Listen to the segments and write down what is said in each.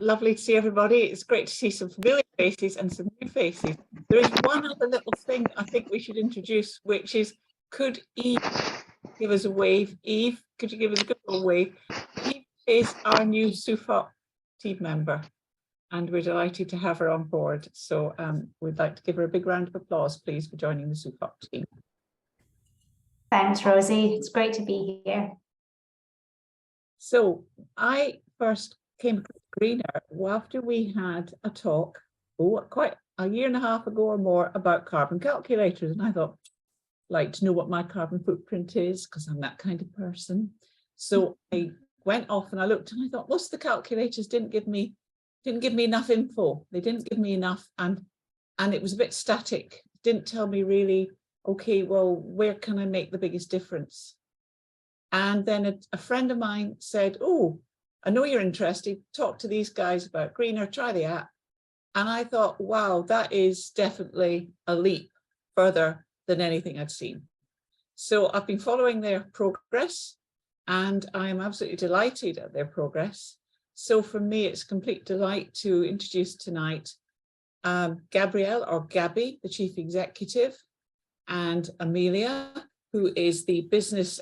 lovely to see everybody. It's great to see some familiar faces and some new faces. There is one other little thing I think we should introduce, which is, could Eve give us a wave? Eve, could you give us a good old wave? Eve is our new SUFOP team member, and we're delighted to have her on board. So we'd like to give her a big round of applause, please, for joining the SUFOP team. Thanks, Rosie. It's great to be here. So I first came across Greenr after we had a talk, quite a year and a half ago or more, about carbon calculators. And I thought, I'd like to know what my carbon footprint is, because I'm that kind of person. So I went off and I looked and I thought, most of the calculators didn't give me enough info. They didn't give me enough, and it was a bit static. Didn't tell me really, okay, well, where can I make the biggest difference? And then a friend of mine said, oh, I know you're interested, talk to these guys about Greenr, try the app. And I thought, wow, that is definitely a leap further than anything I'd seen. So I've been following their progress, and I am absolutely delighted at their progress. So for me, it's a complete delight to introduce tonight Gabrielle, or Gabby, the Chief Executive, and Amelia, who is the Business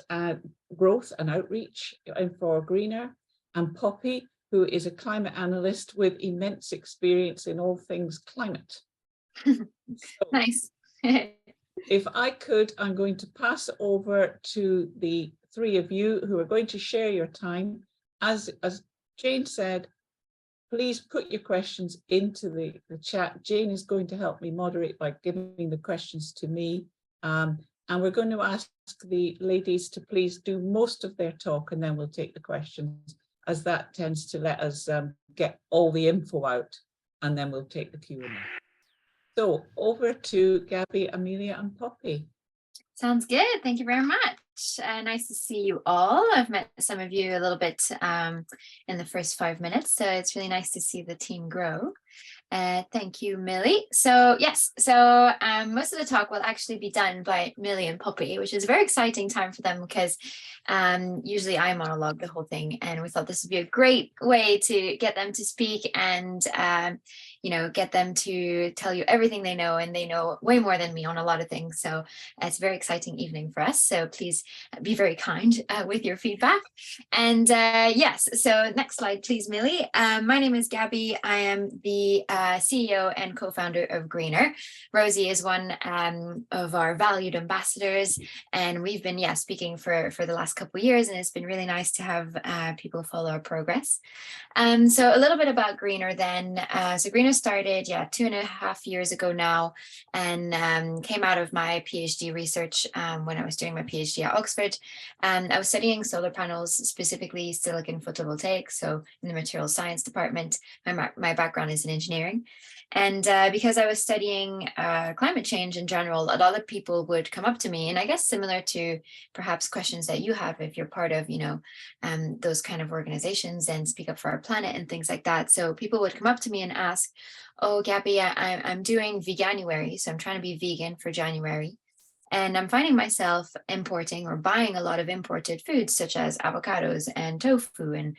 Growth and Outreach for Greenr, and Poppy, who is a climate analyst with immense experience in all things climate. So, Nice. if I could, I'm going to pass over to the three of you who are going to share your time. As Jane said, please put your questions into the chat. Jane is going to help me moderate by giving the questions to me. And we're going to ask the ladies to please do most of their talk, and then we'll take the questions, as that tends to let us get all the info out, and then we'll take the Q&A. So over to Gabby, Amelia, and Poppy. Sounds good. Thank you very much. Nice to see you all. I've met some of you a little bit in the first 5 minutes, so it's really nice to see the team grow. Thank you, Millie. So yes, so most of the talk will actually be done by Millie and Poppy, which is a very exciting time for them, because usually I monologue the whole thing, and we thought this would be a great way to get them to speak and get them to tell you everything they know, and they know way more than me on a lot of things. So it's a very exciting evening for us. So please be very kind with your feedback. And yes, so next slide, please, Millie. My name is Gabby. I am the CEO and co-founder of Greenr. Rosie is one of our valued ambassadors, and we've been speaking for the last couple of years, and it's been really nice to have people follow our progress. So a little bit about Greenr then. So Greenr started 2.5 years ago now, and came out of my PhD research when I was doing my PhD at Oxford. I was studying solar panels, specifically silicon photovoltaics, so in the materials science department. My background is in engineering. And because I was studying climate change in general, a lot of people would come up to me, and I guess similar to perhaps questions that you have if you're part of, those kind of organizations and speak up for our planet and things like that. So people would come up to me and ask, oh, Gabby, I'm doing Veganuary, so I'm trying to be vegan for January. And I'm finding myself importing or buying a lot of imported foods, such as avocados and tofu and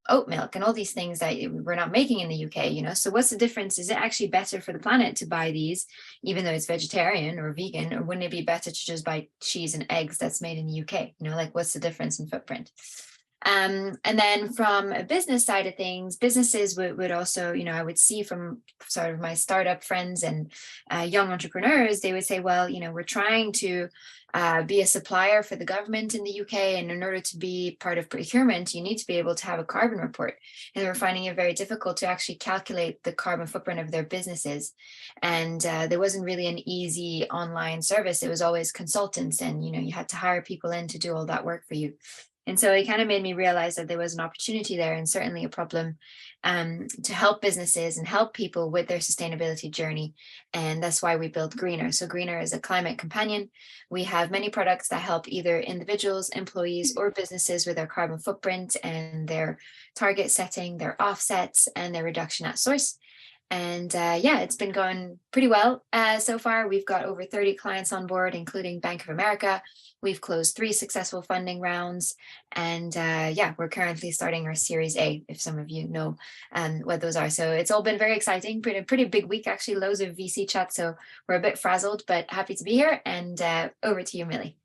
oat milk and all these things that we're not making in the UK, So what's the difference? Is it actually better for the planet to buy these, even though it's vegetarian or vegan, or wouldn't it be better to just buy cheese and eggs that's made in the UK? What's the difference in footprint? And then from a business side of things, businesses would also, I would see from sort of my startup friends and young entrepreneurs, they would say, well, we're trying to be a supplier for the government in the UK, and in order to be part of procurement, you need to be able to have a carbon report. And they were finding it very difficult to actually calculate the carbon footprint of their businesses. And there wasn't really an easy online service. It was always consultants, and you had to hire people in to do all that work for you. And so it kind of made me realize that there was an opportunity there, and certainly a problem to help businesses and help people with their sustainability journey. And that's why we built Greenr. So Greenr is a climate companion. We have many products that help either individuals, employees, or businesses with their carbon footprint and their target setting, their offsets, and their reduction at source. And yeah, it's been going pretty well so far. We've got over 30 clients on board, including Bank of America. We've closed 3 successful funding rounds. And yeah, we're currently starting our Series A, if some of you know what those are. So it's all been very exciting, pretty big week, actually, loads of VC chat. So we're a bit frazzled, but happy to be here. And over to you, Millie.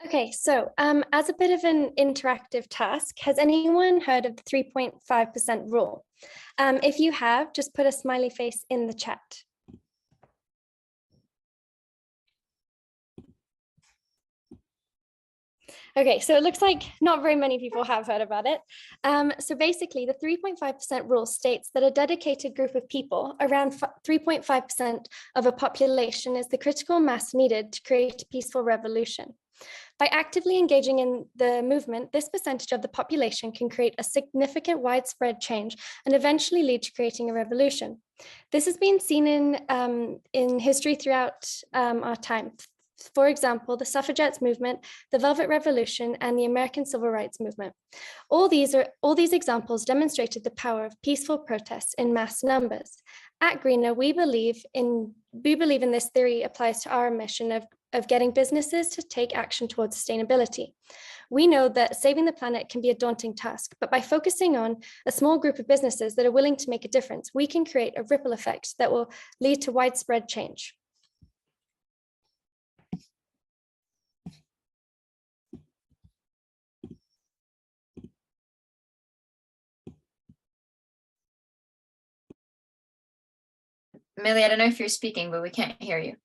Okay, so as a bit of an interactive task, has anyone heard of the 3.5% rule? If you have, just put a smiley face in the chat. Okay, so it looks like not very many people have heard about it. So basically, the 3.5% rule states that a dedicated group of people, around 3.5% of a population, is the critical mass needed to create a peaceful revolution. By actively engaging in the movement, this percentage of the population can create a significant widespread change and eventually lead to creating a revolution. This has been seen in history throughout our time. For example, the suffragettes movement, the Velvet Revolution, and the American Civil Rights Movement. All these examples demonstrated the power of peaceful protests in mass numbers. At Greenr, we believe in this theory applies to our mission of getting businesses to take action towards sustainability. We know that saving the planet can be a daunting task, but by focusing on a small group of businesses that are willing to make a difference, we can create a ripple effect that will lead to widespread change. Millie, I don't know if you're speaking, but we can't hear you.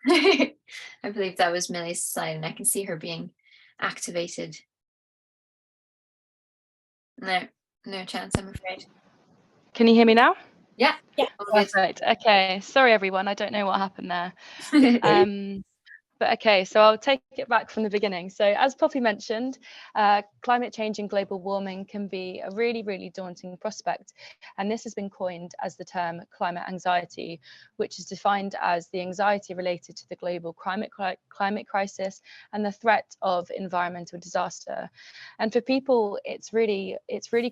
I believe that was Millie's slide, and I can see her being activated. No chance, I'm afraid. Can you hear me now? Yeah. Perfect. Okay. Sorry, everyone. I don't know what happened there. But okay, so I'll take it back from the beginning. So as Poppy mentioned, climate change and global warming can be a really, really daunting prospect. And this has been coined as the term climate anxiety, which is defined as the anxiety related to the global climate crisis and the threat of environmental disaster. And for people, it's really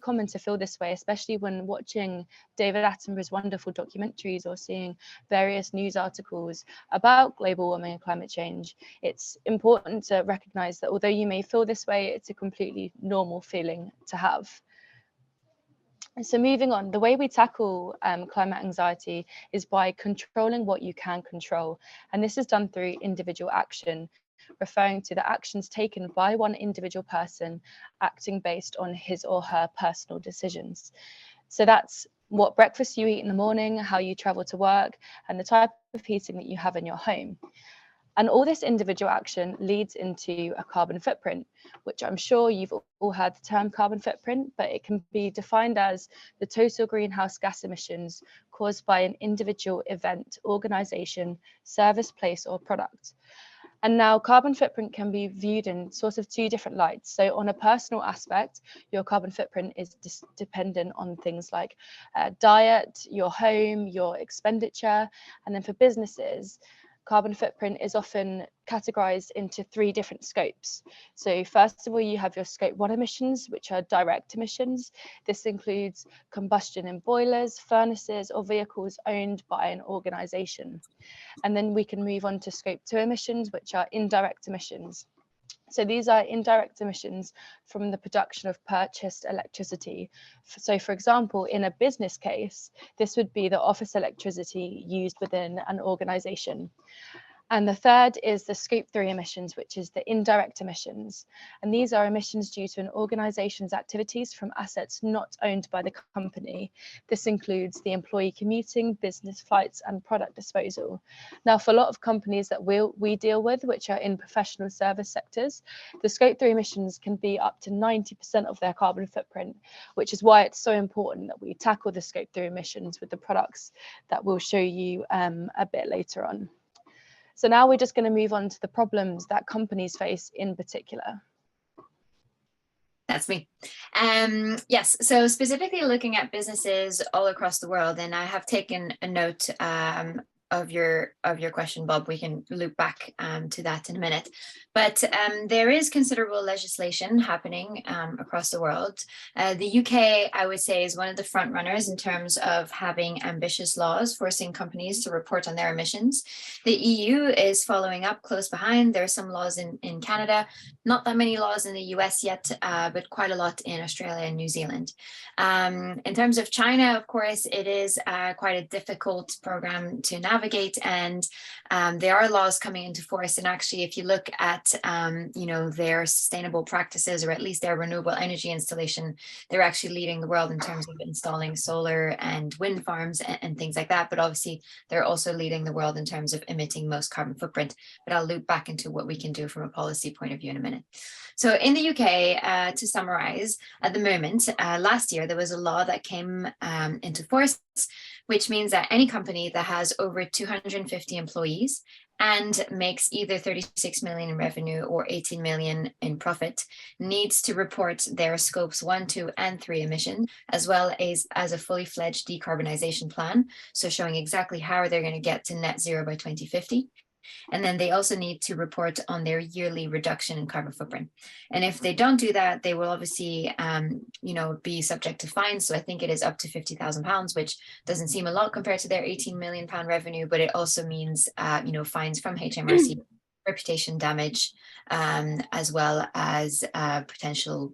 common to feel this way, especially when watching David Attenborough's wonderful documentaries or seeing various news articles about global warming and climate change. It's important to recognize that although you may feel this way, it's a completely normal feeling to have. So moving on, the way we tackle climate anxiety is by controlling what you can control. And this is done through individual action, referring to the actions taken by one individual person acting based on his or her personal decisions. So that's what breakfast you eat in the morning, how you travel to work, and the type of heating that you have in your home. And all this individual action leads into a carbon footprint, which I'm sure you've all heard the term carbon footprint, but it can be defined as the total greenhouse gas emissions caused by an individual event, organisation, service, place, or product. And now carbon footprint can be viewed in sort of 2 different lights. So on a personal aspect, your carbon footprint is dependent on things like diet, your home, your expenditure. And then for businesses, carbon footprint is often categorized into 3 different scopes. So first of all, you have your scope 1 emissions, which are direct emissions. This includes combustion in boilers, furnaces, or vehicles owned by an organization. And then we can move on to scope 2 emissions, which are indirect emissions. So these are indirect emissions from the production of purchased electricity. So for example, in a business case, this would be the office electricity used within an organization. And the third is the scope 3 emissions, which is the indirect emissions. And these are emissions due to an organization's activities from assets not owned by the company. This includes the employee commuting, business flights, and product disposal. Now, for a lot of companies that we deal with, which are in professional service sectors, the scope 3 emissions can be up to 90% of their carbon footprint, which is why it's so important that we tackle the scope 3 emissions with the products that we'll show you a bit later on. So now we're just going to move on to the problems that companies face in particular. That's me. Yes, so specifically looking at businesses all across the world, and I have taken a note your question, Bob. We can loop back to that in a minute. But there is considerable legislation happening across the world. The UK, I would say, is one of the front runners in terms of having ambitious laws forcing companies to report on their emissions. The EU is following up close behind. There are some laws in Canada, not that many laws in the US yet, but quite a lot in Australia and New Zealand. In terms of China, of course, it is quite a difficult program to navigate, and there are laws coming into force. And actually, if you look at their sustainable practices, or at least their renewable energy installation, they're actually leading the world in terms of installing solar and wind farms and things like that. But obviously, they're also leading the world in terms of emitting most carbon footprint. But I'll loop back into what we can do from a policy point of view in a minute. So in the UK, to summarize, at the moment, last year, there was a law that came into force, which means that any company that has over 250 employees and makes either 36 million in revenue or 18 million in profit needs to report their scopes 1, 2, and 3 emission, as well as a fully fledged decarbonization plan. So showing exactly how they're going to get to net zero by 2050. And then they also need to report on their yearly reduction in carbon footprint. And if they don't do that, they will obviously, be subject to fines. So I think it is up to £50,000, which doesn't seem a lot compared to their £18 million revenue, but it also means, fines from HMRC, reputation damage, as well as potential,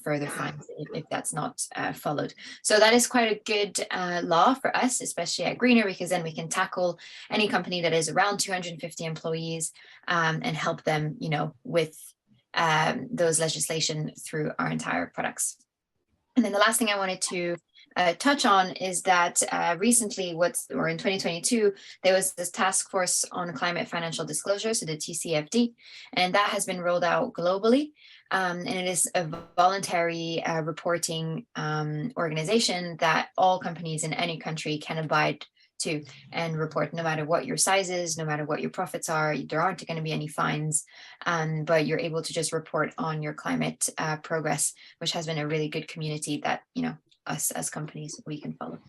further fines if that's not followed. So that is quite a good law for us, especially at Greenr, because then we can tackle any company that is around 250 employees and help them, with those legislation through our entire products. And then the last thing I wanted to touch on is that recently, in 2022, there was this task force on climate financial disclosure, so the TCFD, and that has been rolled out globally. And it is a voluntary reporting organization that all companies in any country can abide to and report, no matter what your size is, no matter what your profits are. There aren't going to be any fines, but you're able to just report on your climate progress, which has been a really good community that, us as companies, we can follow.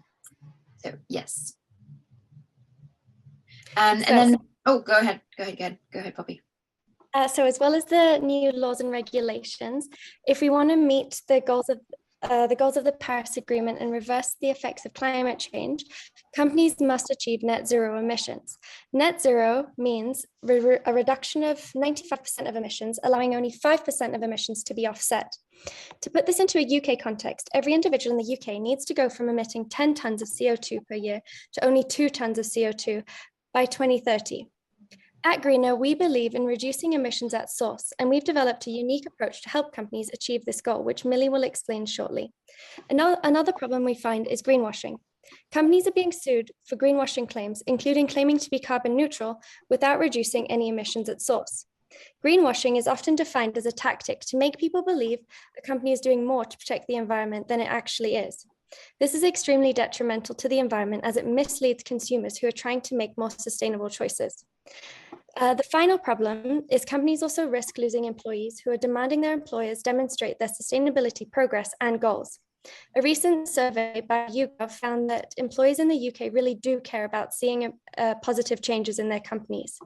So yes. And then, go ahead, Poppy. So as well as the new laws and regulations, if we want to meet the goals of the Paris Agreement and reverse the effects of climate change, companies must achieve net zero emissions. Net zero means a reduction of 95% of emissions, allowing only 5% of emissions to be offset. To put this into a UK context, every individual in the UK needs to go from emitting 10 tonnes of CO2 per year to only 2 tonnes of CO2 by 2030. At Greenr, we believe in reducing emissions at source, and we've developed a unique approach to help companies achieve this goal, which Millie will explain shortly. Another problem we find is greenwashing. Companies are being sued for greenwashing claims, including claiming to be carbon neutral without reducing any emissions at source. Greenwashing is often defined as a tactic to make people believe a company is doing more to protect the environment than it actually is. This is extremely detrimental to the environment as it misleads consumers who are trying to make more sustainable choices. The final problem is companies also risk losing employees who are demanding their employers demonstrate their sustainability progress and goals. A recent survey by YouGov found that employees in the UK really do care about seeing positive changes in their companies,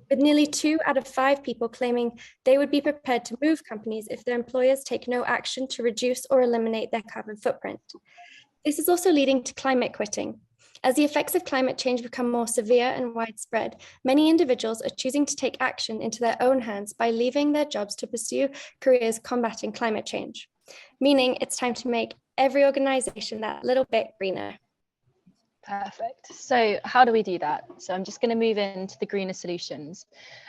with nearly 2 out of 5 people claiming they would be prepared to move companies if their employers take no action to reduce or eliminate their carbon footprint. This is also leading to climate quitting. As the effects of climate change become more severe and widespread, many individuals are choosing to take action into their own hands by leaving their jobs to pursue careers combating climate change, meaning it's time to make every organization that little bit greener. Perfect. So how do we do that? So I'm just going to move into the Greenr solutions.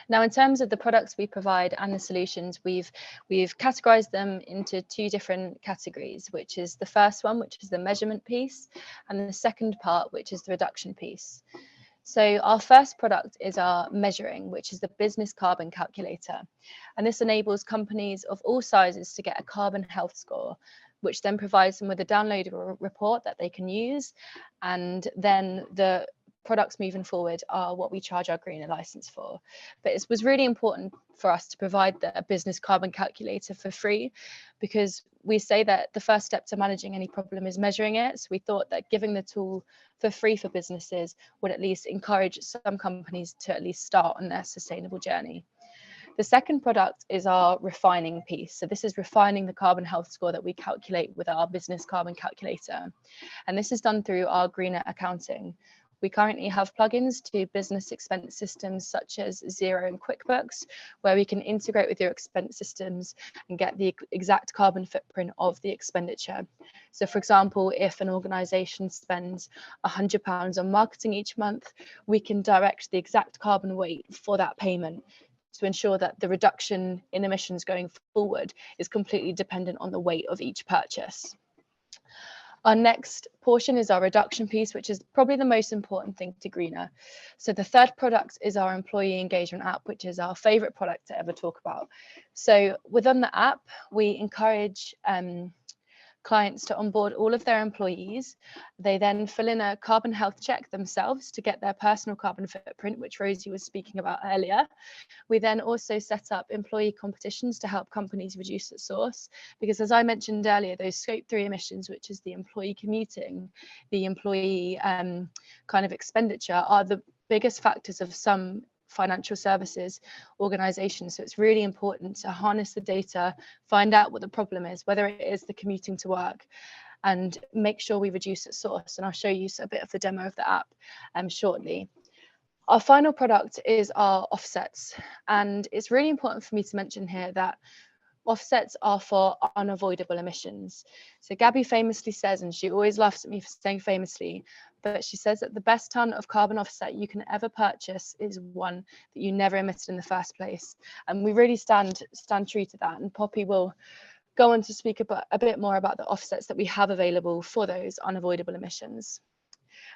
Now, in terms of the products we provide and the solutions, we've categorized them into 2 different categories, which is the first one, which is the measurement piece, and the second part, which is the reduction piece. So our first product is our measuring, which is the business carbon calculator. And this enables companies of all sizes to get a carbon health score, which then provides them with a downloadable report that they can use. And then the products moving forward are what we charge our Greenr license for. But it was really important for us to provide the business carbon calculator for free, because we say that the first step to managing any problem is measuring it. So we thought that giving the tool for free for businesses would at least encourage some companies to at least start on their sustainable journey. The second product is our refining piece. So this is refining the carbon health score that we calculate with our business carbon calculator. And this is done through our Greenr accounting. We currently have plugins to business expense systems such as Xero and QuickBooks, where we can integrate with your expense systems and get the exact carbon footprint of the expenditure. So for example, if an organisation spends £100 on marketing each month, we can direct the exact carbon weight for that payment to ensure that the reduction in emissions going forward is completely dependent on the weight of each purchase. Our next portion is our reduction piece, which is probably the most important thing to Greenr. So the third product is our employee engagement app, which is our favourite product to ever talk about. So within the app, we encourage clients to onboard all of their employees. They then fill in a carbon health check themselves to get their personal carbon footprint, which Rosie was speaking about earlier. We then also set up employee competitions to help companies reduce at source, because as I mentioned earlier, those scope 3 emissions, which is the employee commuting, the employee kind of expenditure, are the biggest factors of some financial services organizations. So it's really important to harness the data, find out what the problem is, whether it is the commuting to work, and make sure we reduce at source. And I'll show you a bit of the demo of the app shortly. Our final product is our offsets, and it's really important for me to mention here that offsets are for unavoidable emissions. So Gabby famously says, and she always laughs at me for saying famously, but she says that the best ton of carbon offset you can ever purchase is one that you never emitted in the first place. And we really stand true to that. And Poppy will go on to speak about a bit more about the offsets that we have available for those unavoidable emissions.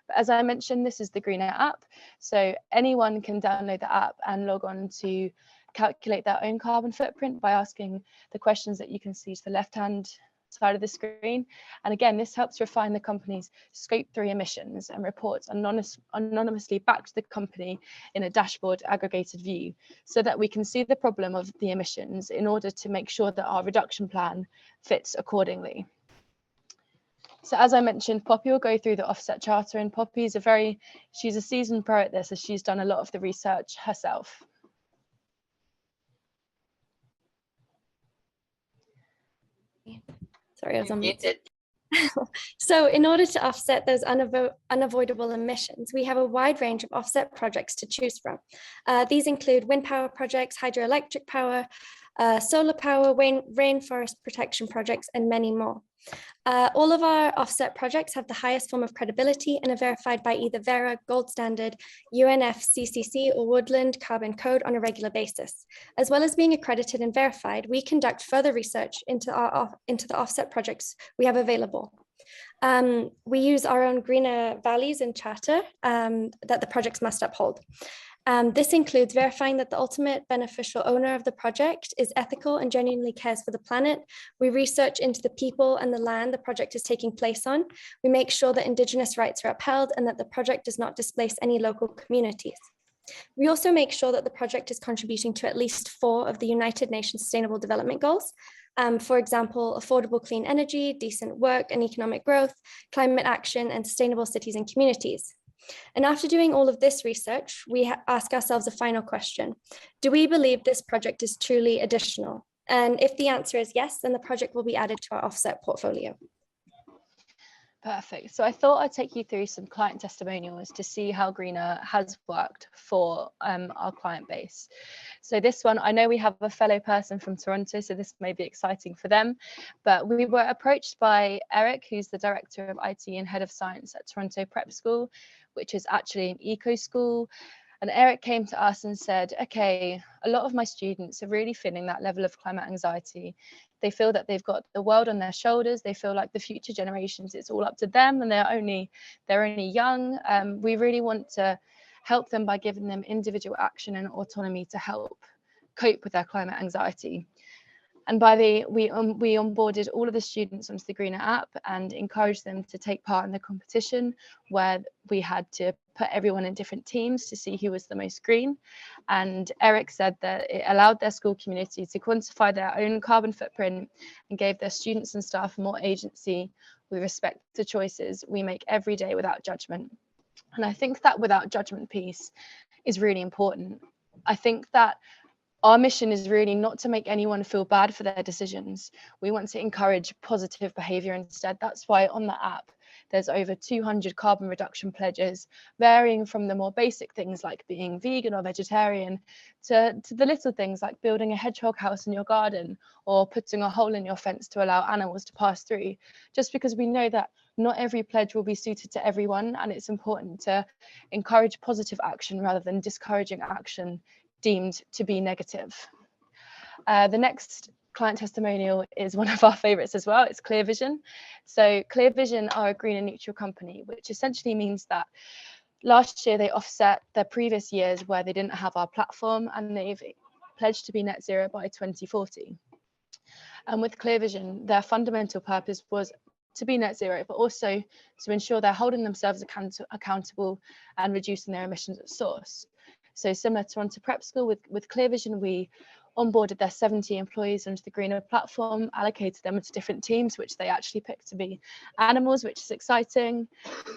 But as I mentioned, this is the Greenr app. So anyone can download the app and log on to calculate their own carbon footprint by asking the questions that you can see to the left-hand side of the screen. And again, this helps refine the company's scope 3 emissions and reports anonymously back to the company in a dashboard aggregated view, so that we can see the problem of the emissions in order to make sure that our reduction plan fits accordingly. So as I mentioned, Poppy will go through the offset charter, and Poppy's she's a seasoned pro at this, as she's done a lot of the research herself. Sorry, I was on mute. Muted. So in order to offset those unavoidable emissions, we have a wide range of offset projects to choose from. These include wind power projects, hydroelectric power, solar power, rainforest protection projects, and many more. All of our offset projects have the highest form of credibility and are verified by either Verra, Gold Standard, UNFCCC, or Woodland Carbon Code on a regular basis. As well as being accredited and verified, we conduct further research into the offset projects we have available. We use our own Greenr values and charter that the projects must uphold. This includes verifying that the ultimate beneficial owner of the project is ethical and genuinely cares for the planet. We research into the people and the land the project is taking place on. We make sure that Indigenous rights are upheld and that the project does not displace any local communities. We also make sure that the project is contributing to at least 4 of the United Nations Sustainable Development Goals. For example, affordable clean energy, decent work and economic growth, climate action, and sustainable cities and communities. And after doing all of this research, we ask ourselves a final question. Do we believe this project is truly additional? And if the answer is yes, then the project will be added to our offset portfolio. Perfect. So I thought I'd take you through some client testimonials to see how Greenr has worked for our client base. So this one, I know we have a fellow person from Toronto, so this may be exciting for them, but we were approached by Eric, who's the Director of IT and Head of Science at Toronto Prep School, which is actually an eco school. And Eric came to us and said, okay, a lot of my students are really feeling that level of climate anxiety. They feel that they've got the world on their shoulders. They feel like the future generations, it's all up to them, and they're only young. We really want to help them by giving them individual action and autonomy to help cope with their climate anxiety. And we onboarded all of the students onto the Greenr app and encouraged them to take part in the competition, where we had to put everyone in different teams to see who was the most green. And Eric said that it allowed their school community to quantify their own carbon footprint and gave their students and staff more agency with respect to choices we make every day without judgment. And I think that without judgment piece is really important. I think that our mission is really not to make anyone feel bad for their decisions. We want to encourage positive behavior instead. That's why on the app, there's over 200 carbon reduction pledges, varying from the more basic things like being vegan or vegetarian to the little things like building a hedgehog house in your garden or putting a hole in your fence to allow animals to pass through, just because we know that not every pledge will be suited to everyone, and it's important to encourage positive action rather than discouraging action deemed to be negative. The next client testimonial is one of our favorites as well. It's Clear Vision. So Clear Vision are a green and neutral company, which essentially means that last year they offset their previous years where they didn't have our platform, and they've pledged to be net zero by 2040. And with Clear Vision, their fundamental purpose was to be net zero, but also to ensure they're holding themselves accountable and reducing their emissions at source. So similar to Onto Prep School, with Clear Vision, we onboarded their 70 employees onto the Greenr platform, allocated them into different teams, which they actually picked to be animals, which is exciting,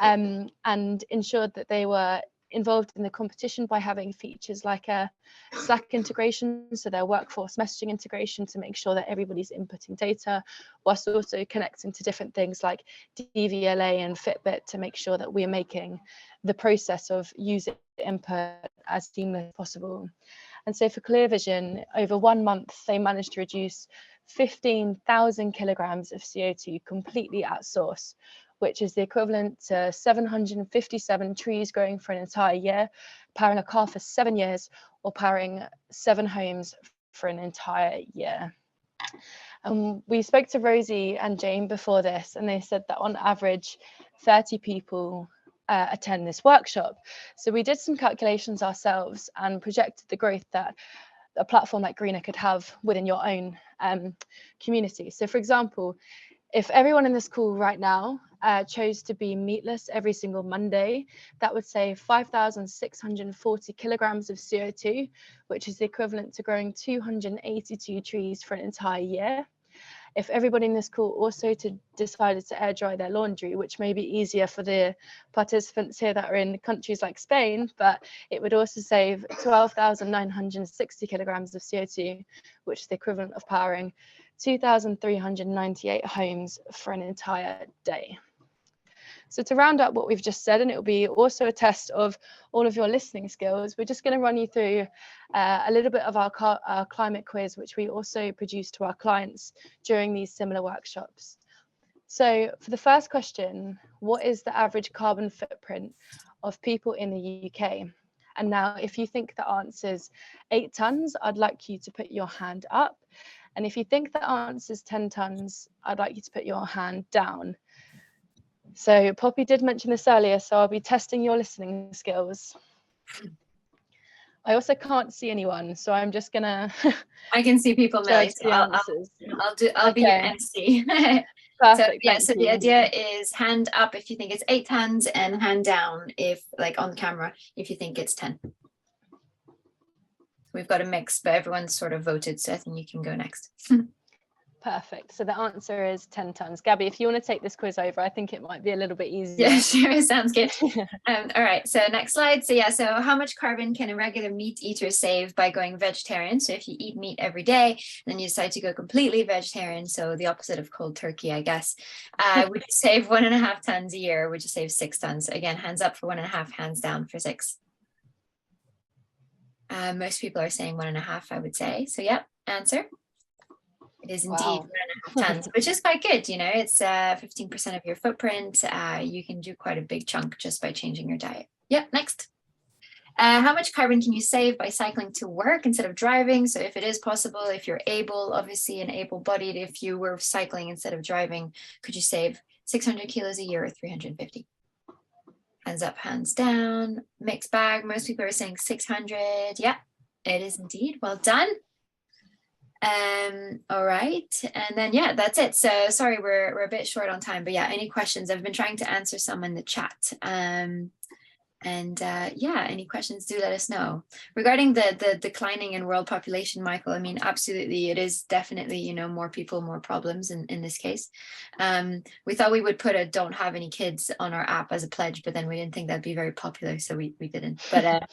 and ensured that they were involved in the competition by having features like a Slack integration, so their workforce messaging integration to make sure that everybody's inputting data, whilst also connecting to different things like DVLA and Fitbit to make sure that we're making the process of user input as seamless as possible. And so for Clear Vision, over 1 month, they managed to reduce 15,000 kilograms of CO2 completely at source, which is the equivalent to 757 trees growing for an entire year, powering a car for 7 years, or powering 7 homes for an entire year. We spoke to Rosie and Jane before this, and they said that on average, 30 people attend this workshop. So we did some calculations ourselves and projected the growth that a platform like Greenr could have within your own community. So for example, if everyone in this call right now chose to be meatless every single Monday, that would save 5,640 kilograms of CO2, which is the equivalent to growing 282 trees for an entire year. If everybody in this call also decided to air dry their laundry, which may be easier for the participants here that are in countries like Spain, but it would also save 12,960 kilograms of CO2, which is the equivalent of powering 2,398 homes for an entire day. So to round up what we've just said, and it will be also a test of all of your listening skills, we're just going to run you through a little bit of our climate quiz, which we also produce to our clients during these similar workshops. So for the first question, what is the average carbon footprint of people in the UK? And now if you think the answer is 8 tons, I'd like you to put your hand up. And if you think the answer is 10 tons, I'd like you to put your hand down. So Poppy did mention this earlier, so I'll be testing your listening skills. I also can't see anyone, so I'm just gonna I can see people, Millie, so I'll be your MC. Perfect, So the idea is hand up if you think it's 8 tons, and hand down if, like on camera, if you think it's 10. We've got a mix, but everyone's sort of voted, so I think you can go next. Perfect. So the answer is 10 tons. Gabby, if you want to take this quiz over, I think it might be a little bit easier. Yeah, sure. Sounds good. All right. So next slide. So yeah, so how much carbon can a regular meat eater save by going vegetarian? So if you eat meat every day, then you decide to go completely vegetarian, so the opposite of cold turkey, I guess, would you save 1.5 tons a year? Would you save 6 tons? Again, hands up for 1.5, hands down for 6. Most people are saying 1.5, I would say. So yeah, answer. It is indeed 1.5 tons, which is quite good. You know, it's 15% of your footprint. You can do quite a big chunk just by changing your diet. Yep, next. How much carbon can you save by cycling to work instead of driving? So if it is possible, if you're able, obviously and able-bodied, if you were cycling instead of driving, could you save 600 kilos a year or 350? Hands up, hands down. Mixed bag. Most people are saying 600. Yeah, it is indeed. Well done. All right, and then yeah, that's it. So sorry, we're a bit short on time, but yeah, any questions? I've been trying to answer some in the chat, and And yeah, any questions, do let us know. Regarding the declining in world population, Michael, I mean, absolutely, it is definitely, you know, more people, more problems in this case. We thought we would put a don't have any kids on our app as a pledge, but then we didn't think that'd be very popular, so we didn't. But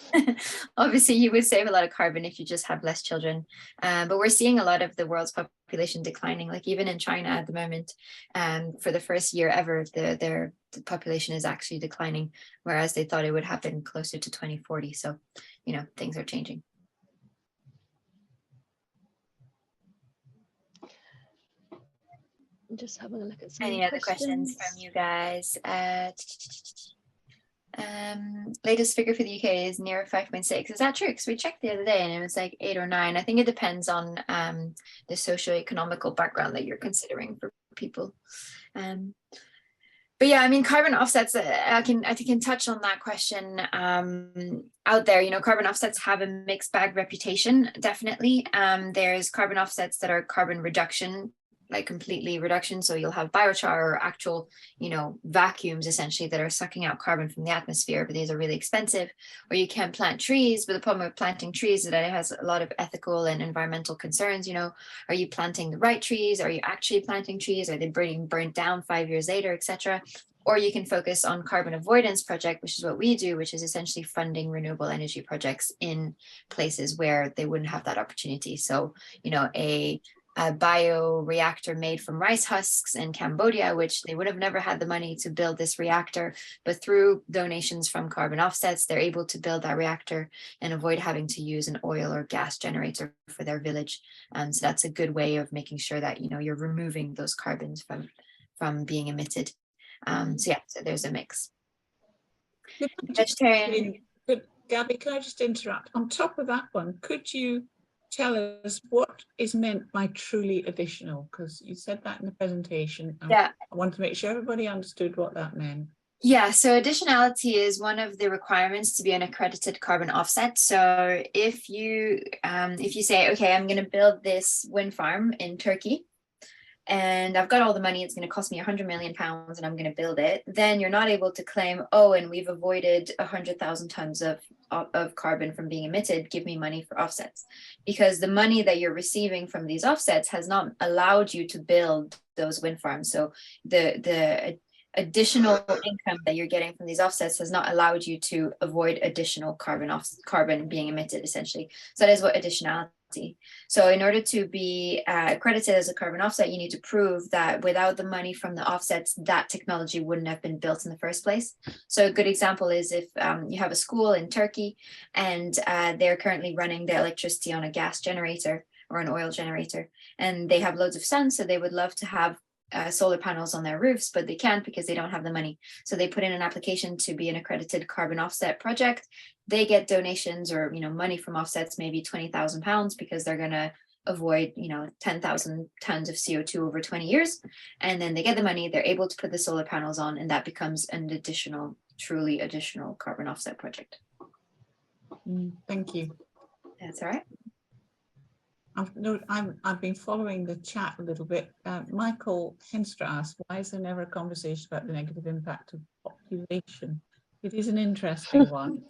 obviously you would save a lot of carbon if you just have less children. But we're seeing a lot of the world's population declining, like even in China at the moment, for the first year ever, the population is actually declining, whereas they thought it would happen closer to 2040. So, you know, things are changing. I'm just having a look at some Any other questions from you guys? Latest figure for the UK is near 5.6. Is that true? Because we checked the other day and it was like 8 or 9. I think it depends on the socioeconomical background that you're considering for people. But yeah, I mean, carbon offsets, I can touch on that question out there. You know, carbon offsets have a mixed bag reputation, definitely. There's carbon offsets that are carbon reduction, like completely reduction. So you'll have biochar or actual, you know, vacuums essentially that are sucking out carbon from the atmosphere, but these are really expensive. Or you can plant trees, but the problem with planting trees is that it has a lot of ethical and environmental concerns. You know, are you planting the right trees? Are you actually planting trees? Are they being burnt down 5 years later, etc.? Or you can focus on carbon avoidance project, which is what we do, which is essentially funding renewable energy projects in places where they wouldn't have that opportunity. So, you know, a bioreactor made from rice husks in Cambodia, which they would have never had the money to build this reactor, but through donations from carbon offsets, they're able to build that reactor and avoid having to use an oil or gas generator for their village. So that's a good way of making sure that, you know, you're removing those carbons from being emitted. So yeah, so there's a mix. Vegetarian. Gabby, can I just interrupt? On top of that one, could you tell us what is meant by truly additional? Because you said that in the presentation. Yeah. I want to make sure everybody understood what that meant. Yeah, so additionality is one of the requirements to be an accredited carbon offset. So if you say, okay, I'm going to build this wind farm in Turkey, and I've got all the money, it's going to cost me £100 million and I'm going to build it, then you're not able to claim, oh, and we've avoided 100,000 tons of carbon from being emitted, give me money for offsets. Because the money that you're receiving from these offsets has not allowed you to build those wind farms. So the additional income that you're getting from these offsets has not allowed you to avoid additional carbon being emitted, essentially. So that is what additionality. So in order to be accredited as a carbon offset, you need to prove that without the money from the offsets, that technology wouldn't have been built in the first place. So a good example is if you have a school in Turkey and they're currently running their electricity on a gas generator or an oil generator, and they have loads of sun, so they would love to have solar panels on their roofs, but they can't because they don't have the money. So they put in an application to be an accredited carbon offset project. They get donations or, you know, money from offsets, maybe £20,000, because they're going to avoid, you know, 10,000 tons of CO2 over 20 years. And then they get the money, they're able to put the solar panels on, and that becomes an additional, truly additional carbon offset project. Thank you. That's all right. I've been following the chat a little bit. Michael Henstra asked, why is there never a conversation about the negative impact of population? It is an interesting one.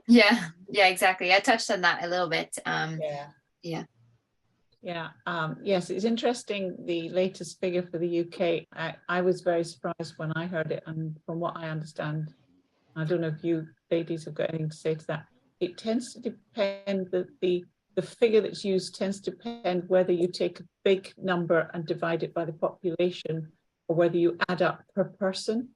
Yeah, exactly. I touched on that a little bit. Yes, it's interesting, the latest figure for the UK. I was very surprised when I heard it, and from what I understand, I don't know if you ladies have got anything to say to that, it tends to depend that the figure that's used tends to depend whether you take a big number and divide it by the population or whether you add up per person.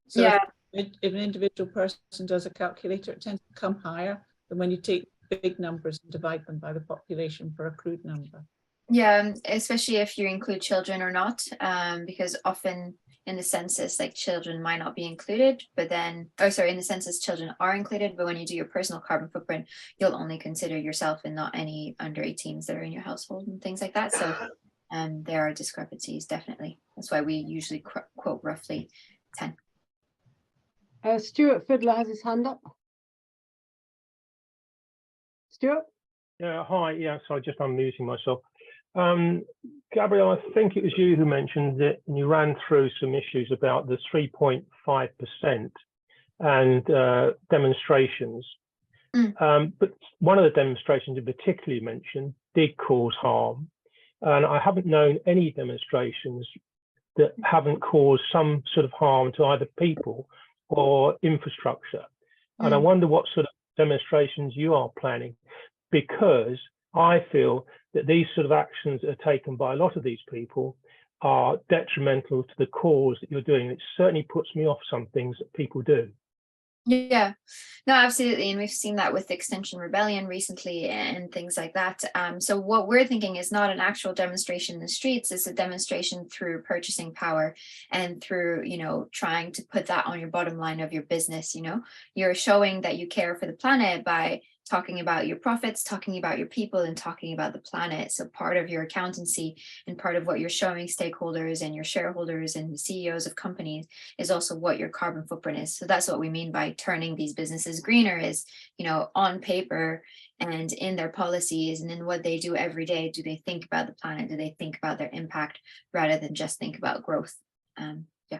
So yeah, if an individual person does a calculator, it tends to come higher than when you take big numbers and divide them by the population for a crude number. Yeah, especially if you include children or not, because often in the census, like children might not be included, but then, in the census, children are included, but when you do your personal carbon footprint, you'll only consider yourself and not any under 18s that are in your household and things like that. So there are discrepancies, definitely. That's why we usually quote roughly 10. Stuart Fiddler has his hand up. Stuart? Yeah, hi. Yeah, so I just unmuting myself. Gabrielle, I think it was you who mentioned it, and you ran through some issues about the 3.5%. and demonstrations. But one of the demonstrations in particular you mentioned did cause harm. And I haven't known any demonstrations that haven't caused some sort of harm to either people or infrastructure. And I wonder what sort of demonstrations you are planning, because I feel that these sort of actions that are taken by a lot of these people are detrimental to the cause that you're doing. It certainly puts me off some things that people do. Yeah, no, absolutely. And we've seen that with Extinction Rebellion recently and things like that. So what we're thinking is not an actual demonstration in the streets, it's a demonstration through purchasing power and through, you know, trying to put that on your bottom line of your business. You know, you're showing that you care for the planet by talking about your profits, talking about your people, and talking about the planet. So part of your accountancy and part of what you're showing stakeholders and your shareholders and the CEOs of companies is also what your carbon footprint is. So that's what we mean by turning these businesses greener, is, you know, on paper and in their policies and in what they do every day. Do they think about the planet? Do they think about their impact rather than just think about growth? Yeah.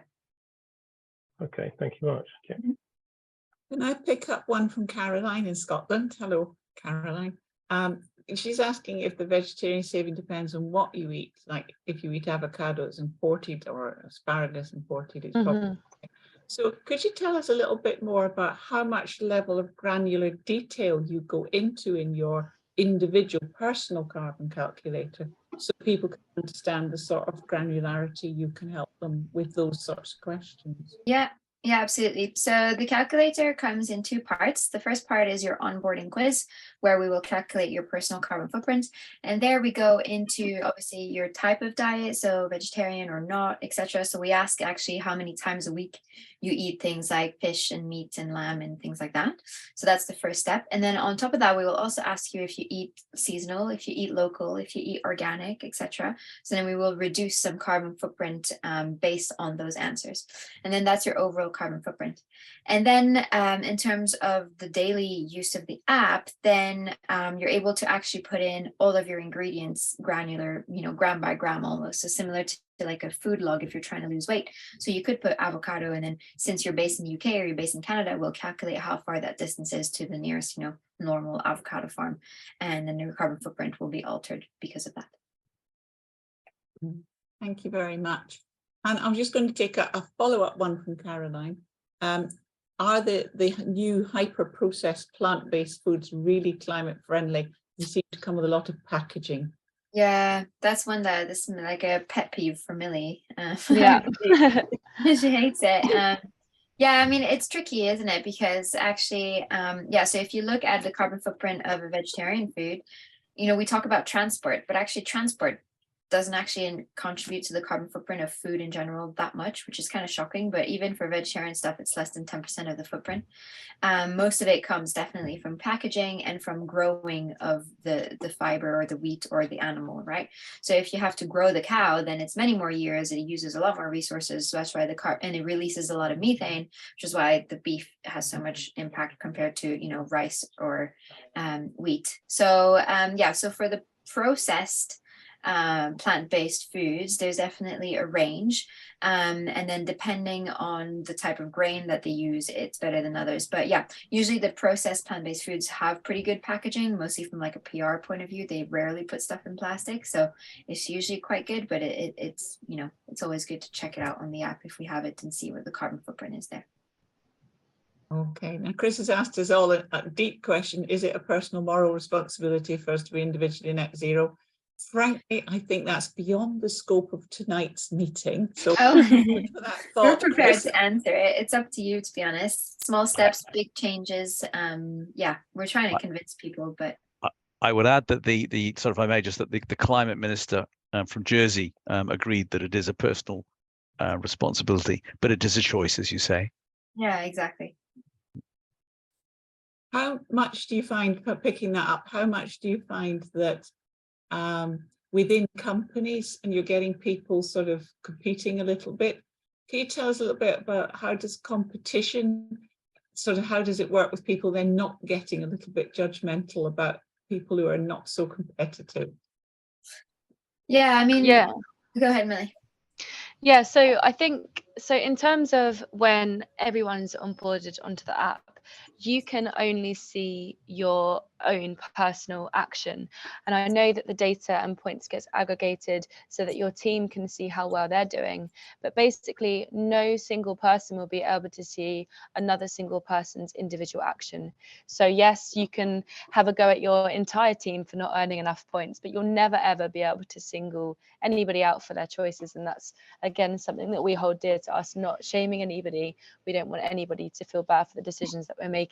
Okay, thank you very much. Yeah. Can I pick up one from Caroline in Scotland? Hello, Caroline. She's asking if the vegetarian saving depends on what you eat. Like if you eat avocado, it's imported, or asparagus imported, it's probably. So could you tell us a little bit more about how much level of granular detail you go into in your individual personal carbon calculator, so people can understand the sort of granularity you can help them with those sorts of questions? Yeah, absolutely. So the calculator comes in two parts. The first part is your onboarding quiz, where we will calculate your personal carbon footprint. And there we go into obviously your type of diet, so vegetarian or not, etc. So we ask actually how many times a week you eat things like fish and meat and lamb and things like that. So that's the first step. And then on top of that, we will also ask you if you eat seasonal, if you eat local, if you eat organic, etc. So then we will reduce some carbon footprint based on those answers. And then that's your overall carbon footprint. And then in terms of the daily use of the app, then you're able to actually put in all of your ingredients granular, you know, gram by gram almost. So similar to like a food log if you're trying to lose weight. So you could put avocado, and then since you're based in the UK or you're based in Canada, we'll calculate how far that distance is to the nearest, you know, normal avocado farm, and then your carbon footprint will be altered because of that. Thank you very much. And I'm just going to take a follow-up one from Caroline. Are the new hyper-processed plant-based foods really climate friendly? They seem to come with a lot of packaging. Yeah, that's one that this is like a pet peeve for Millie. Yeah. She hates it. Yeah, I mean, it's tricky, isn't it? Because actually, yeah, so if you look at the carbon footprint of a vegetarian food, you know, we talk about transport, but actually transport doesn't actually contribute to the carbon footprint of food in general that much, which is kind of shocking. But even for vegetarian stuff, it's less than 10% of the footprint. Most of it comes definitely from packaging and from growing of the fiber or the wheat or the animal, right? So if you have to grow the cow, then it's many more years. It uses a lot more resources. So that's why and it releases a lot of methane, which is why the beef has so much impact compared to, you know, rice or wheat. So yeah, so for the processed plant-based foods, there's definitely a range, and then depending on the type of grain that they use, it's better than others. But yeah, usually the processed plant-based foods have pretty good packaging, mostly from like a PR point of view. They rarely put stuff in plastic, so it's usually quite good. But it's, you know, it's always good to check it out on the app if we have it and see what the carbon footprint is there. Okay, now Chris has asked us all a deep question. Is it a personal moral responsibility for us to be individually net zero? Frankly, I think that's beyond the scope of tonight's meeting. So We're prepared to answer it. It's up to you, to be honest. Small steps, big changes. Yeah, we're trying to convince people, but I would add that the sort of, I may just, that the climate minister from Jersey agreed that it is a personal responsibility, but it is a choice, as you say. Yeah, exactly. How much do you find, picking that up, how much do you find that within companies, and you're getting people sort of competing a little bit? Can you tell us a little bit about how does competition, sort of how does it work with people then not getting a little bit judgmental about people who are not so competitive? Yeah, I mean, Yeah. go ahead, Millie. Yeah, so I think, so in terms of when everyone's onboarded onto the app, you can only see your own personal action. And I know that the data and points gets aggregated so that your team can see how well they're doing. But basically, no single person will be able to see another single person's individual action. So yes, you can have a go at your entire team for not earning enough points, but you'll never ever be able to single anybody out for their choices. And that's, again, something that we hold dear to us, not shaming anybody. We don't want anybody to feel bad for the decisions that we're making.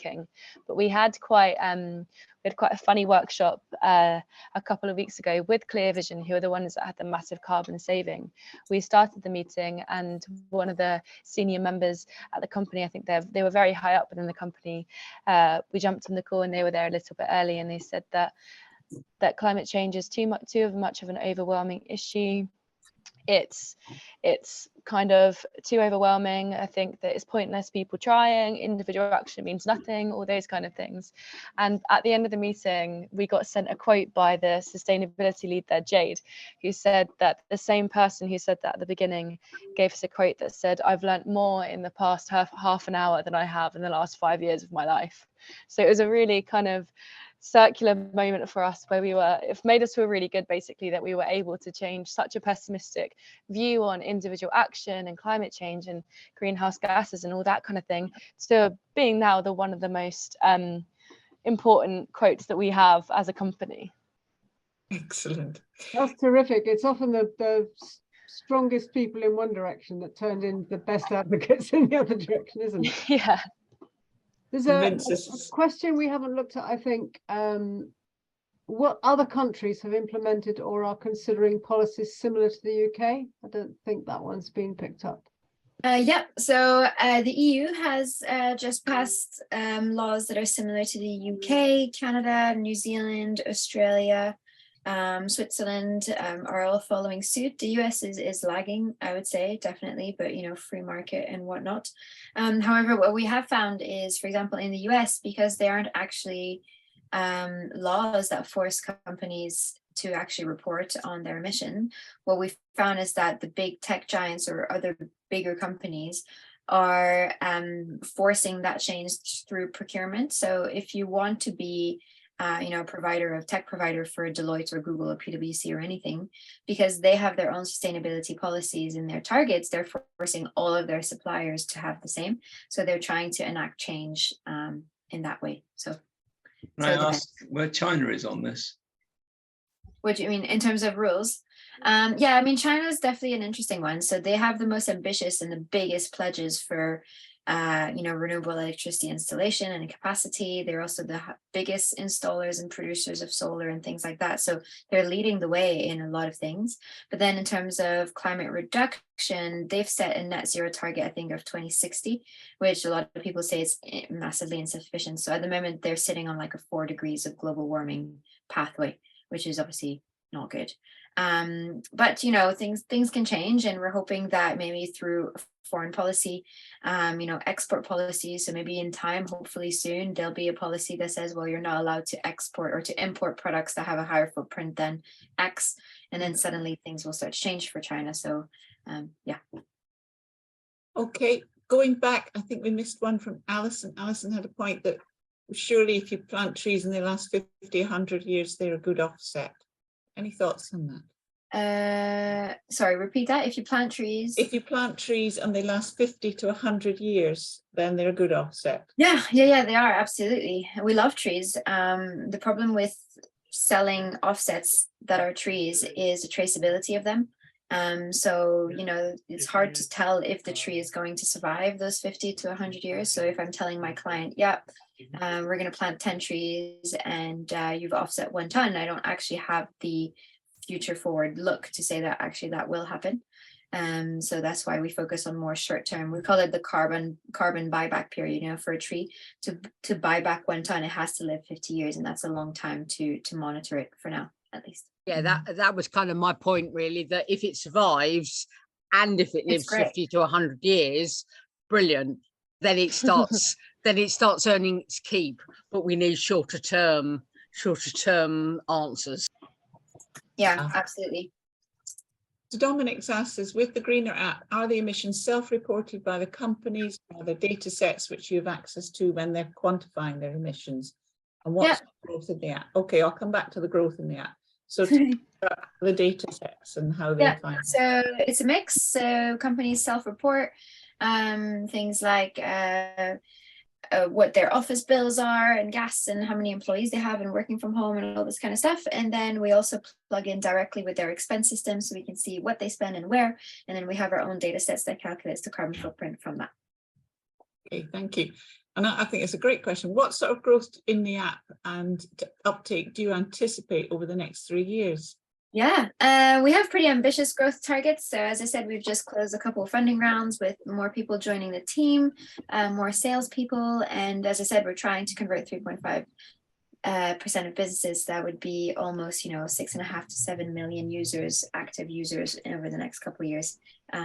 But we had quite a funny workshop a couple of weeks ago with Clear Vision, who are the ones that had the massive carbon saving. We started the meeting, and one of the senior members at the company, I think they were very high up within the company, we jumped on the call and they were there a little bit early, and they said that climate change is too much of an overwhelming issue. It's kind of too overwhelming. I think that it's pointless people trying, individual action means nothing, all those kind of things. And at the end of the meeting, we got sent a quote by the sustainability lead there, Jade, who said that the same person who said that at the beginning gave us a quote that said, "I've learned more in the past half an hour than I have in the last 5 years of my life." So it was a really kind of circular moment for us, where it made us feel really good, basically, that we were able to change such a pessimistic view on individual action and climate change and greenhouse gases and all that kind of thing, to being now one of the most important quotes that we have as a company. Excellent. That's terrific. It's often the strongest people in one direction that turned in the best advocates in the other direction, isn't it? Yeah. There's a question we haven't looked at, I think. What other countries have implemented or are considering policies similar to the UK? I don't think that one's been picked up. Yeah, so the EU has just passed laws that are similar to the UK, Canada, New Zealand, Australia, Switzerland are all following suit. The US is lagging, I would say, definitely, but free market and whatnot. However, what we have found is, for example, in the US, because they aren't actually laws that force companies to actually report on their emission, what we found is that the big tech giants or other bigger companies are forcing that change through procurement. So if you want to be a tech provider for Deloitte or Google or PwC or anything, because they have their own sustainability policies in their targets, they're forcing all of their suppliers to have the same. So they're trying to enact change in that way. So can I ask where China is on this? What do you mean in terms of rules? Yeah, I mean, China is definitely an interesting one. So they have the most ambitious and the biggest pledges for renewable electricity installation and capacity. They're also the biggest installers and producers of solar and things like that. So they're leading the way in a lot of things. But then in terms of climate reduction, they've set a net zero target, I think, of 2060, which a lot of people say is massively insufficient. So at the moment, they're sitting on like a 4 degrees of global warming pathway, which is obviously not good. But things can change, and we're hoping that maybe through foreign policy, export policies, so maybe in time, hopefully soon, there'll be a policy that says, well, you're not allowed to export or to import products that have a higher footprint than X, and then suddenly things will start to change for China. So yeah. Okay, going back, I think we missed one from Alison. Alison had a point that surely if you plant trees in the last 50, 100 years, they're a good offset. Any thoughts on that? Sorry, repeat that. If you plant trees. If you plant trees and they last 50 to 100 years, then they're a good offset. Yeah, they are, absolutely. We love trees. The problem with selling offsets that are trees is the traceability of them. So it's hard to tell if the tree is going to survive those 50 to 100 years. So if I'm telling my client, yeah, we're going to plant 10 trees and you've offset 1 ton, I don't actually have the future forward look to say that actually that will happen. So that's why we focus on more short term. We call it the carbon buyback period. For a tree to buy back 1 ton, it has to live 50 years, and that's a long time to monitor it for now, at least. Yeah, that was kind of my point, really, that if it survives and if it lives 50 to 100 years, brilliant. Then it starts earning its keep. But we need shorter term answers. Yeah, absolutely. So Dominic's asked us, with the Greenr app, are the emissions self-reported by the companies or the data sets which you have access to when they're quantifying their emissions? And what's the growth in the app? Okay, I'll come back to the growth in the app. So the data sets and how they find it. So it's a mix. So companies self-report things like what their office bills are and gas and how many employees they have and working from home and all this kind of stuff. And then we also plug in directly with their expense system so we can see what they spend and where. And then we have our own data sets that calculates the carbon footprint from that. Okay, thank you. And I think it's a great question. What sort of growth in the app and uptake do you anticipate over the next 3 years? Yeah, we have pretty ambitious growth targets. So as I said, we've just closed a couple of funding rounds with more people joining the team, more salespeople. And as I said, we're trying to convert 3.5% of businesses. That would be almost, 6.5 to 7 million users, active users over the next couple of years,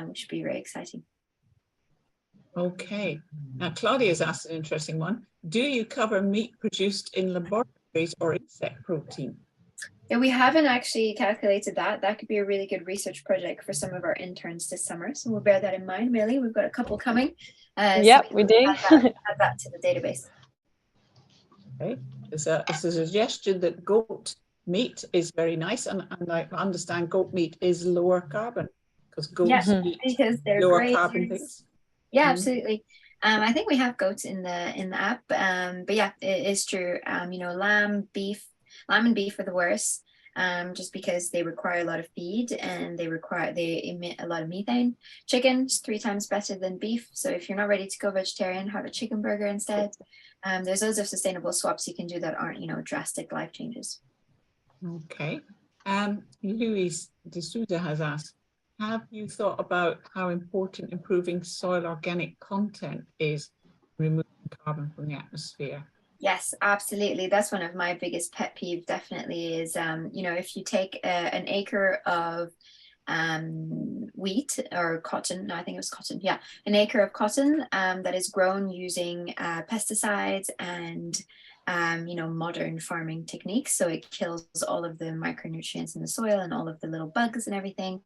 which would be very exciting. Okay, now Claudia's asked an interesting one. Do you cover meat produced in laboratories or insect protein? Yeah, we haven't actually calculated that. That could be a really good research project for some of our interns this summer. So we'll bear that in mind, Millie. We've got a couple coming. Yep, so we do. Add that to the database. Okay, it's a suggestion that goat meat is very nice, and I understand goat meat is lower carbon because goats eat because they're lower great. carbon things. Yeah, absolutely. I think we have goats in the app, but yeah, it is true. Lamb and beef are the worst, just because they require a lot of feed and they emit a lot of methane. Chicken's 3 times better than beef. So if you're not ready to go vegetarian, have a chicken burger instead. There's loads of sustainable swaps you can do that aren't, drastic life changes. Okay. Louise de Souza has asked, have you thought about how important improving soil organic content is removing carbon from the atmosphere? Yes, absolutely. That's one of my biggest pet peeve definitely is, if you take an acre of wheat or cotton, no, I think it was cotton. Yeah, an acre of cotton that is grown using pesticides and modern farming techniques. So it kills all of the micronutrients in the soil and all of the little bugs and everything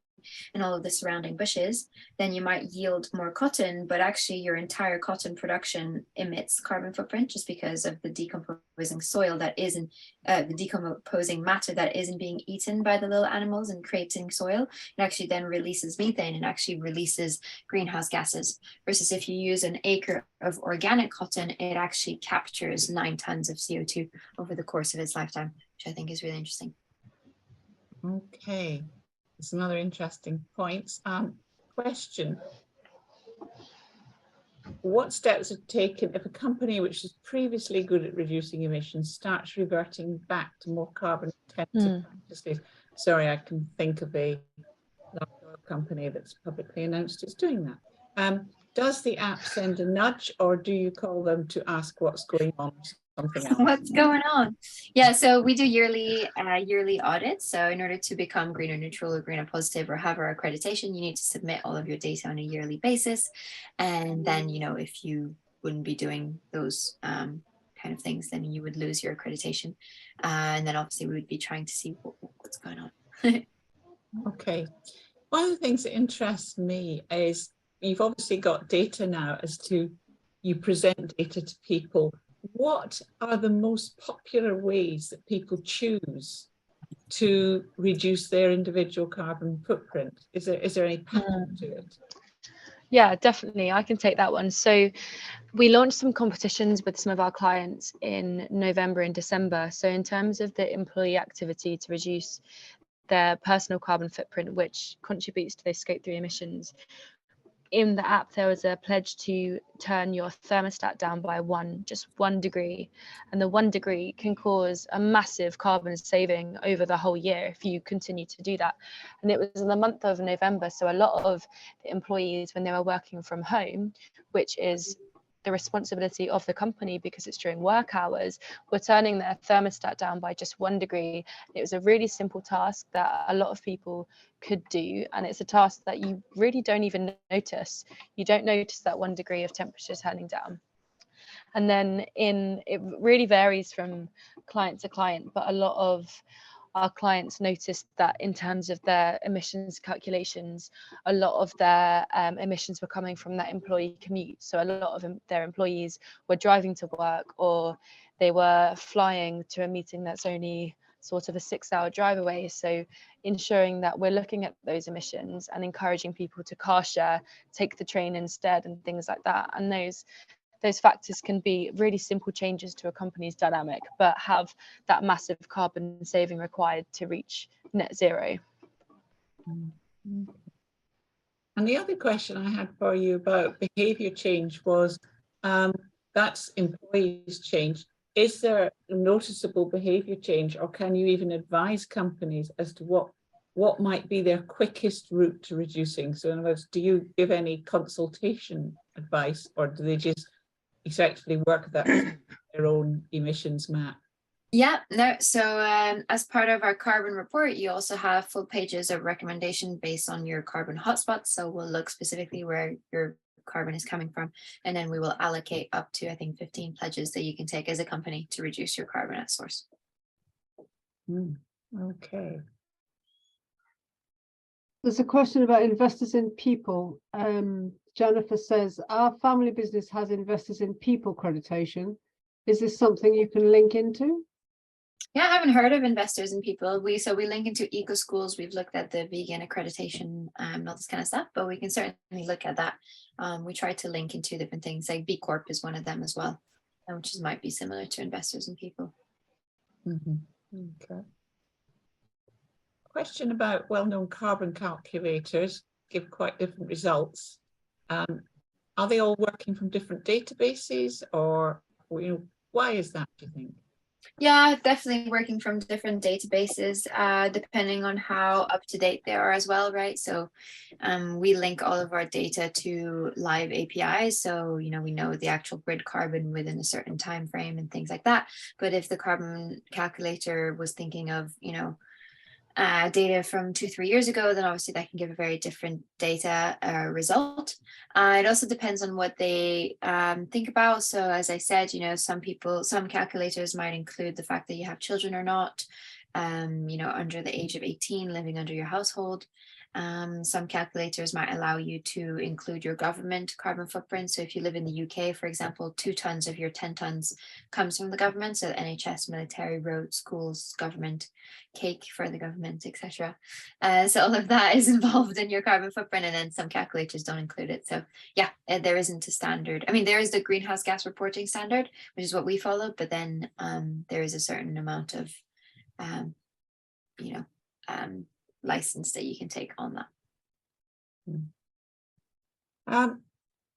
and all of the surrounding bushes, then you might yield more cotton, but actually your entire cotton production emits carbon footprint just because of the decomposing soil that isn't, the decomposing matter that isn't being eaten by the little animals and creating soil. It actually then releases methane and actually releases greenhouse gases. Versus if you use an acre of organic cotton, it actually captures 9 tons of CO2 over the course of its lifetime, which I think is really interesting. Okay. It's another interesting point. Question. What steps are taken if a company which was previously good at reducing emissions starts reverting back to more carbon intensive practices? Sorry, I can think of a large oil company that's publicly announced it's doing that. Does the app send a nudge or do you call them to ask what's going on? Something else. What's going on? Yeah, so we do yearly audits. So in order to become Greenr neutral or Greenr positive or have our accreditation, you need to submit all of your data on a yearly basis. And then, if you wouldn't be doing those kind of things, then you would lose your accreditation. And then obviously we would be trying to see what's going on. Okay. One of the things that interests me is you've obviously got data now as to you present data to people. What are the most popular ways that people choose to reduce their individual carbon footprint? Is there any pattern to it? Yeah, definitely. I can take that one. So we launched some competitions with some of our clients in November and December. So in terms of the employee activity to reduce their personal carbon footprint, which contributes to their scope 3 emissions, in the app there was a pledge to turn your thermostat down by just 1 degree, and the 1 degree can cause a massive carbon saving over the whole year if you continue to do that. And it was in the month of November, so a lot of the employees, when they were working from home, which is the responsibility of the company because it's during work hours, were turning their thermostat down by just 1 degree. It was a really simple task that a lot of people could do, and it's a task that you really don't even notice. You don't notice that 1 degree of temperature turning down. And then it really varies from client to client, but a lot of our clients noticed that in terms of their emissions calculations, a lot of their emissions were coming from that employee commute. So a lot of their employees were driving to work, or they were flying to a meeting that's only sort of a 6-hour drive away. So ensuring that we're looking at those emissions and encouraging people to car share, take the train instead, and things like that. And those factors can be really simple changes to a company's dynamic, but have that massive carbon saving required to reach net zero. And the other question I had for you about behaviour change was, that's employees change. Is there a noticeable behaviour change, or can you even advise companies as to what might be their quickest route to reducing? So in other words, do you give any consultation advice, or do they just effectively work that their own emissions map? Yeah, no. So as part of our carbon report, you also have full pages of recommendation based on your carbon hotspots. So we'll look specifically where your carbon is coming from, and then we will allocate up to, I think, 15 pledges that you can take as a company to reduce your carbon at source. Okay. There's a question about investors in people. Jennifer says, our family business has investors in people accreditation. Is this something you can link into? Yeah, I haven't heard of investors in people. We link into eco schools. We've looked at the vegan accreditation, all this kind of stuff, but we can certainly look at that. We try to link into different things, like B Corp is one of them as well, which might be similar to investors in people. Okay. Question about well-known carbon calculators give quite different results. Are they all working from different databases, or why is that, do you think? Yeah, definitely working from different databases, depending on how up to date they are as well, right? So we link all of our data to live APIs. So, we know the actual grid carbon within a certain time frame and things like that. But if the carbon calculator was thinking of, data from 2-3 years ago, then obviously that can give a very different data result. It also depends on what they think about. So as I said, some calculators might include the fact that you have children or not, under the age of 18, living under your household. Some calculators might allow you to include your government carbon footprint. So if you live in the UK, for example, 2 tons of your 10 tons comes from the government. So NHS, military, roads, schools, government, cake for the government, etc. So all of that is involved in your carbon footprint, and then some calculators don't include it. So yeah, there isn't a standard. I mean, there is the greenhouse gas reporting standard, which is what we follow, but then there is a certain amount of, license that you can take on that.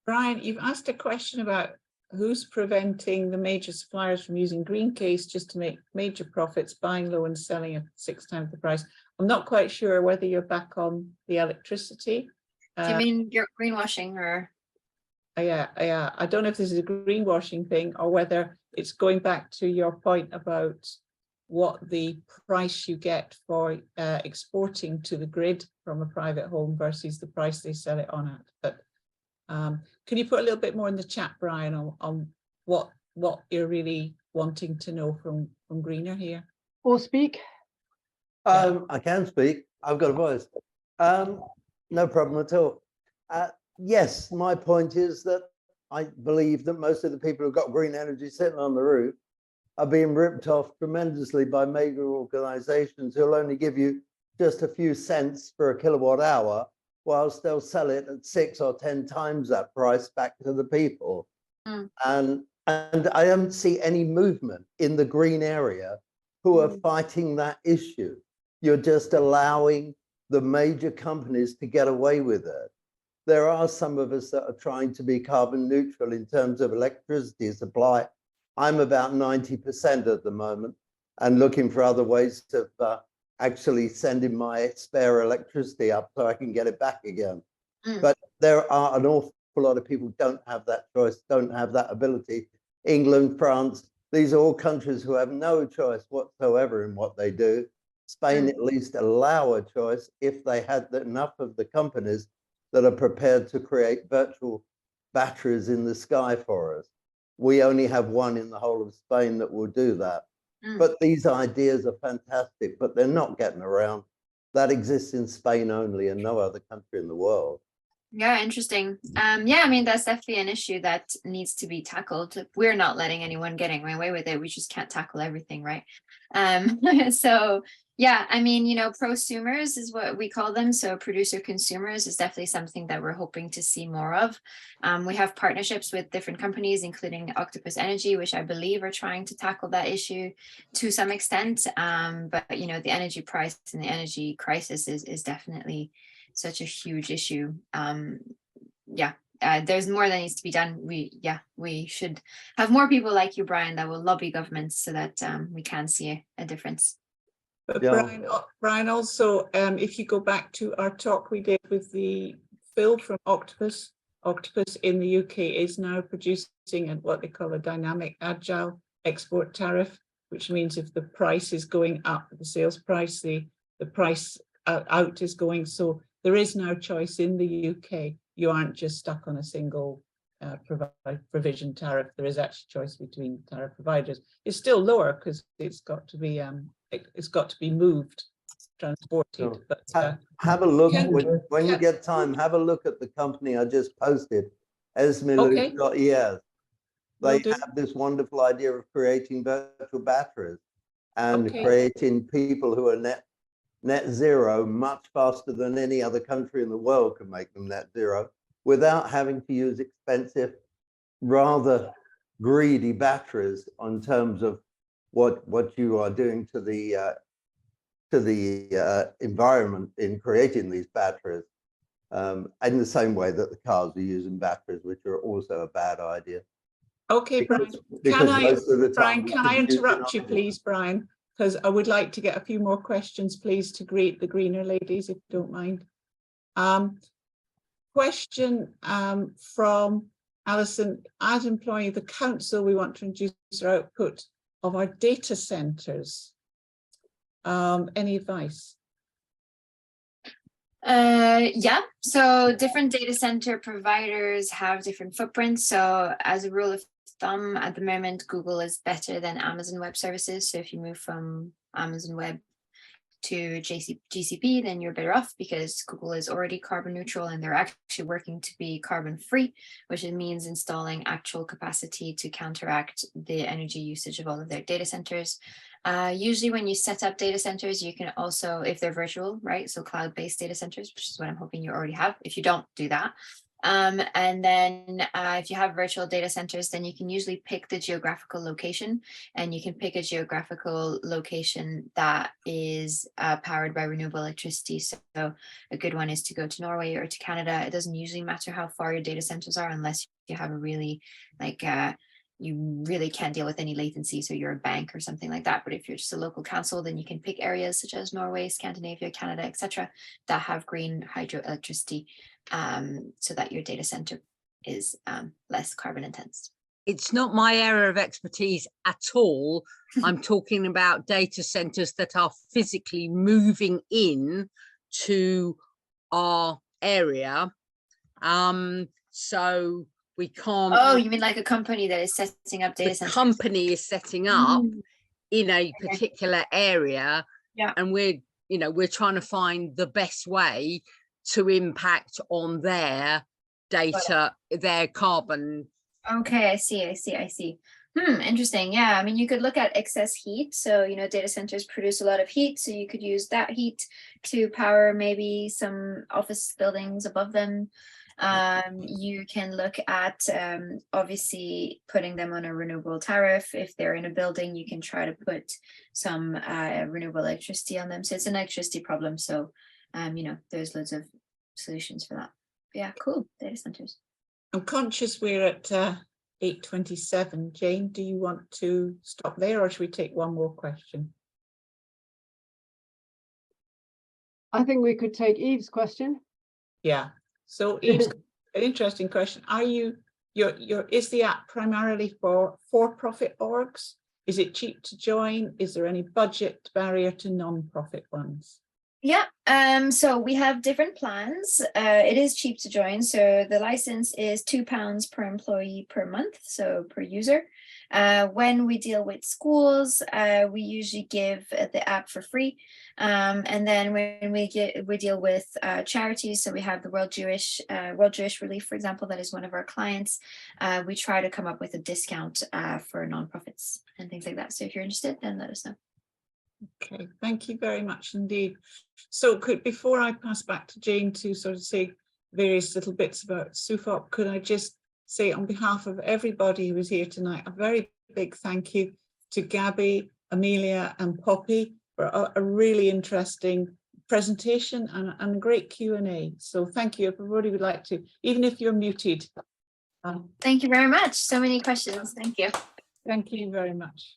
Brian, you've asked a question about who's preventing the major suppliers from using green case just to make major profits, buying low and selling at 6 times the price. I'm not quite sure whether you're back on the electricity. Do you mean you're greenwashing, or? Yeah. I don't know if this is a greenwashing thing or whether it's going back to your point about what the price you get for exporting to the grid from a private home versus the price they sell it on at. But can you put a little bit more in the chat, Brian, on what you're really wanting to know from Greenr here? Or speak? I can speak. I've got a voice. No problem at all. Yes, my point is that I believe that most of the people who've got green energy sitting on the roof are being ripped off tremendously by major organizations who'll only give you just a few cents for a kilowatt hour, whilst they'll sell it at 6 or 10 times that price back to the people. And I don't see any movement in the green area who are fighting that issue. You're just allowing the major companies to get away with it. There are some of us that are trying to be carbon neutral in terms of electricity supply. I'm about 90% at the moment and looking for other ways of actually sending my spare electricity up so I can get it back again. But there are an awful lot of people who don't have that choice, don't have that ability. England, France, these are all countries who have no choice whatsoever in what they do. Spain at least allow a choice if they had enough of the companies that are prepared to create virtual batteries in the sky for us. We only have one in the whole of Spain that will do that. But these ideas are fantastic, but they're not getting around. That exists in Spain only and no other country in the world. Yeah, interesting. Yeah, I mean, that's definitely an issue that needs to be tackled. We're not letting anyone getting away with it. We just can't tackle everything, right? So yeah, I mean, you know, prosumers is what we call them. So producer consumers is definitely something that we're hoping to see more of. We have partnerships with different companies, including Octopus Energy, which I believe are trying to tackle that issue to some extent. But you know, the energy price and the energy crisis is definitely such a huge issue. There's more that needs to be done. We should have more people like you, Brian, that will lobby governments so that we can see a difference. But Yeah. Brian, also, if you go back to our talk we did with Phil from Octopus in the UK is now producing what they call a dynamic agile export tariff, which means if the price is going up, the sales price, the price out is going. So there is now choice in the UK. You aren't just stuck on a single provision tariff. There is actually choice between tariff providers. It's still lower because it's got to be moved, transported. Sure. But have a look when you get time. Have a look at the company I just posted, esmilu.es. They have this wonderful idea of creating virtual batteries and creating people who are net zero much faster than any other country in the world can make them net zero without having to use expensive, rather greedy batteries in terms of what you are doing to the environment in creating these batteries, in the same way that the cars are using batteries, which are also a bad idea. Okay, Brian, can I interrupt you, please, Brian? Because I would like to get a few more questions, please, to greet the Greenr ladies, if you don't mind. Question from Alison. As employee of the council, we want to reduce our output of our data centres. Any advice? Yeah, so different data center providers have different footprints. So as a rule of thumb, at the moment, Google is better than Amazon Web Services. So if you move from Amazon Web to GCP, then you're better off because Google is already carbon neutral and they're actually working to be carbon free, which means installing actual capacity to counteract the energy usage of all of their data centers. Usually when you set up data centers, you can also, if they're virtual, right? So cloud-based data centers, which is what I'm hoping you already have. If you don't, do that. And then if you have virtual data centers, then you can usually pick the geographical location, and you can pick a geographical location that is powered by renewable electricity. So a good one is to go to Norway or to Canada. It doesn't usually matter how far your data centers are unless you have a really you really can't deal with any latency, so you're a bank or something like that. But if you're just a local council, then you can pick areas such as Norway, Scandinavia, Canada, etc., that have green hydroelectricity, so that your data center is less carbon intense. It's not my area of expertise at all. I'm talking about data centers that are physically moving in to our area. So we can't. Oh, you mean like a company that is setting up data centers? The company is setting up in a particular area, and we're trying to find the best way to impact on their data, their carbon. Okay, I see. Interesting. Yeah, I mean, you could look at excess heat. So, data centers produce a lot of heat, so you could use that heat to power maybe some office buildings above them. You can look at obviously putting them on a renewable tariff. If they're in a building, you can try to put some renewable electricity on them. So it's an electricity problem. So, there's loads of solutions for that. But yeah, cool. Data centers. I'm conscious we're at 8:27. Jane, do you want to stop there or should we take one more question? I think we could take Eve's question. Yeah. So Eve's an interesting question. Are is the app primarily for for-profit orgs? Is it cheap to join? Is there any budget barrier to non-profit ones? Yeah, so we have different plans. It is cheap to join. So the license is £2 per employee per month, so per user. When we deal with schools, we usually give the app for free. And then when we deal with charities, so we have the World Jewish Relief, for example, that is one of our clients. We try to come up with a discount for nonprofits and things like that. So if you're interested, then let us know. Okay, thank you very much indeed. So before I pass back to Jane to sort of say various little bits about SUFOP, could I just say on behalf of everybody who is here tonight, a very big thank you to Gabby, Amelia and Poppy for a really interesting presentation and a great Q&A. So thank you. Everybody would like to, even if you're muted. Thank you very much. So many questions. Thank you. Thank you very much.